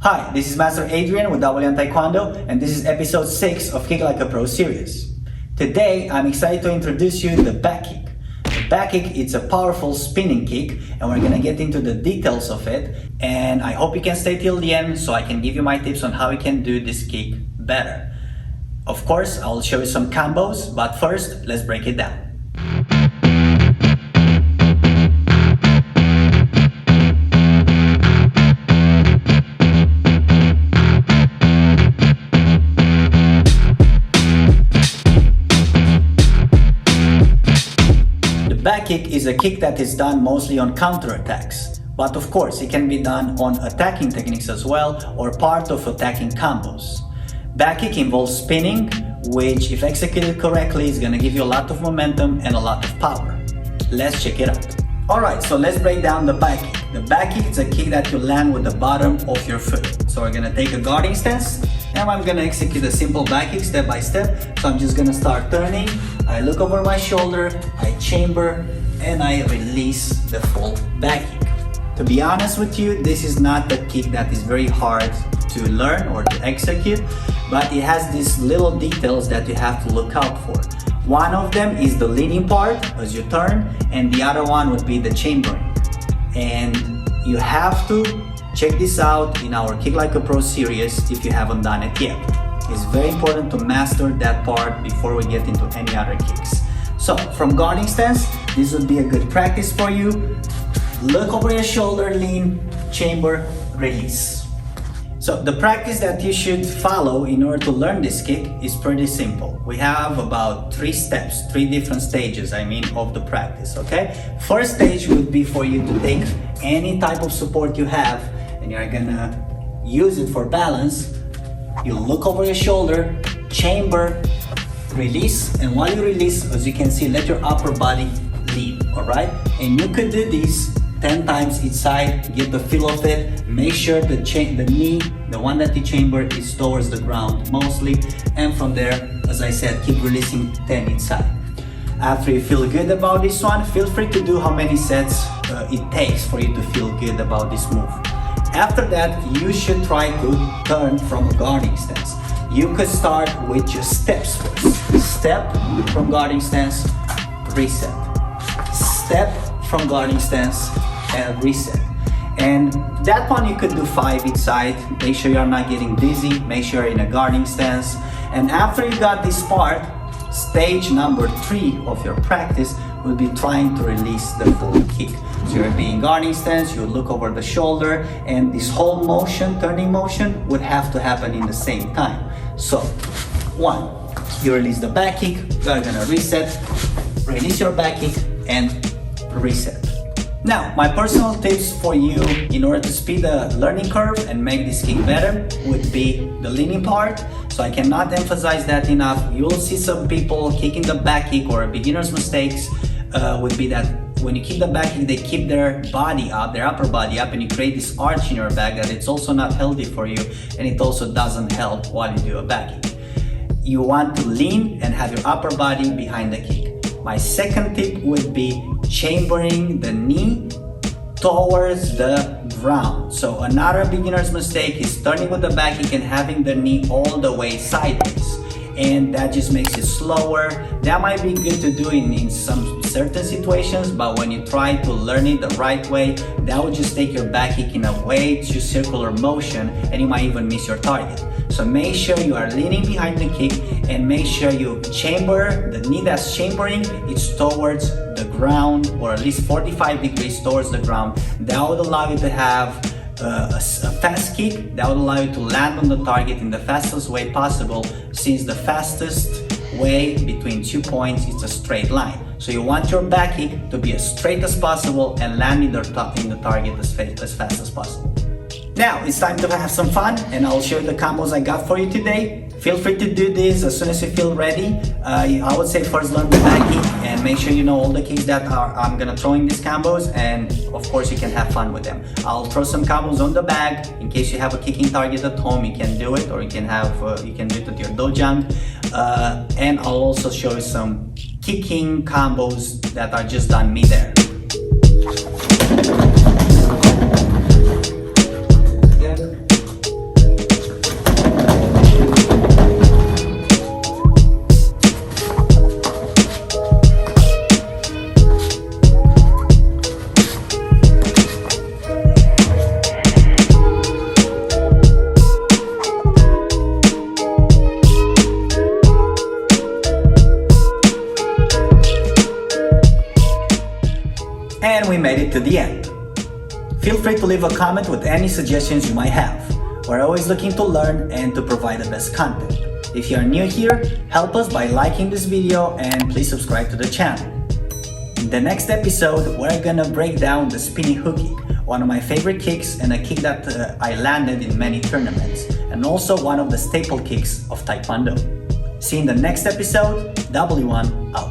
Hi, this is Master Adrian with W1 Taekwondo, and this is episode 6 of Kick Like a Pro series. Today, I'm excited to introduce you the back kick. The back kick is a powerful spinning kick, and we're gonna get into the details of it. And I hope you can stay till the end so I can give you my tips on how you can do this kick better. Of course, I'll show you some combos, but first, let's break it down. Back kick is a kick that is done mostly on counterattacks, but of course it can be done on attacking techniques as well or part of attacking combos. Back kick involves spinning, which if executed correctly is going to give you a lot of momentum and a lot of power. Let's check it out. Alright, so let's break down the back kick. The back kick is a kick that you land with the bottom of your foot. So we're going to take a guarding stance and I'm going to execute a simple back kick step by step. So I'm just going to start turning. I look over my shoulder, I chamber, and I release the full back kick. To be honest with you, this is not a kick that is very hard to learn or to execute, but it has these little details that you have to look out for. One of them is the leading part as you turn, and the other one would be the chambering. And you have to check this out in our Kick Like a Pro series if you haven't done it yet. It's very important to master that part before we get into any other kicks. So from guarding stance, this would be a good practice for you. Look over your shoulder, lean, chamber, release. So the practice that you should follow in order to learn this kick is pretty simple. We have about 3 steps, 3 different stages, of the practice, okay? First stage would be for you to take any type of support you have and you're gonna use it for balance. You look over your shoulder, chamber, release, and while you release, as you can see, let your upper body lead, alright? And you could do these 10 times each side, get the feel of it. Make sure the knee, the one that you chamber, is towards the ground mostly, and from there, as I said, keep releasing 10 each side. After you feel good about this one, feel free to do how many sets it takes for you to feel good about this move. After that, you should try to turn from a guarding stance. You could start with just steps first. Step from guarding stance, reset. Step from guarding stance and reset. And that one you could do 5 each side. Make sure you're not getting dizzy. Make sure you're in a guarding stance. And after you got this part, stage number 3 of your practice will be trying to release the full kick. So you're being guarding stance, you look over the shoulder, and this whole motion, turning motion, would have to happen in the same time. So, 1, you release the back kick, you're gonna reset, release your back kick, and reset. Now, my personal tips for you in order to speed the learning curve and make this kick better would be the leaning part. So I cannot emphasize that enough. You'll see some people kicking the back kick, or beginner's mistakes would be that when you kick the back kick, they keep their body up, their upper body up, and you create this arch in your back that it's also not healthy for you, and it also doesn't help while you do a back kick. You want to lean and have your upper body behind the kick. My second tip would be chambering the knee towards the ground. So another beginner's mistake is turning with the back kick and having the knee all the way sideways. And that just makes it slower. That might be good to do in some certain situations, but when you try to learn it the right way, that would just take your back kick in a way to circular motion and you might even miss your target. So make sure you are leaning behind the kick and make sure you chamber, the knee that's chambering, it's towards the ground, or at least 45 degrees towards the ground. That would allow you to have a fast kick that would allow you to land on the target in the fastest way possible, since the fastest way between 2 points is a straight line. So you want your back kick to be as straight as possible and land in the target as fast as possible. Now it's time to have some fun, and I'll show you the combos I got for you today. Feel free to do this as soon as you feel ready. I would say first learn the back kick and make sure you know all the kicks that I'm gonna throw in these combos, and of course you can have fun with them. I'll throw some combos on the bag in case you have a kicking target at home. You can do it, or you can do it at your dojang. And I'll also show you some kicking combos that are just done midair. to the end. Feel free to leave a comment with any suggestions you might have. We're always looking to learn and to provide the best content. If you are new here, help us by liking this video and please subscribe to the channel. In the next episode, we're gonna break down the spinning hook kick, one of my favorite kicks and a kick that I landed in many tournaments, and also one of the staple kicks of Taekwondo. See you in the next episode. W1 out.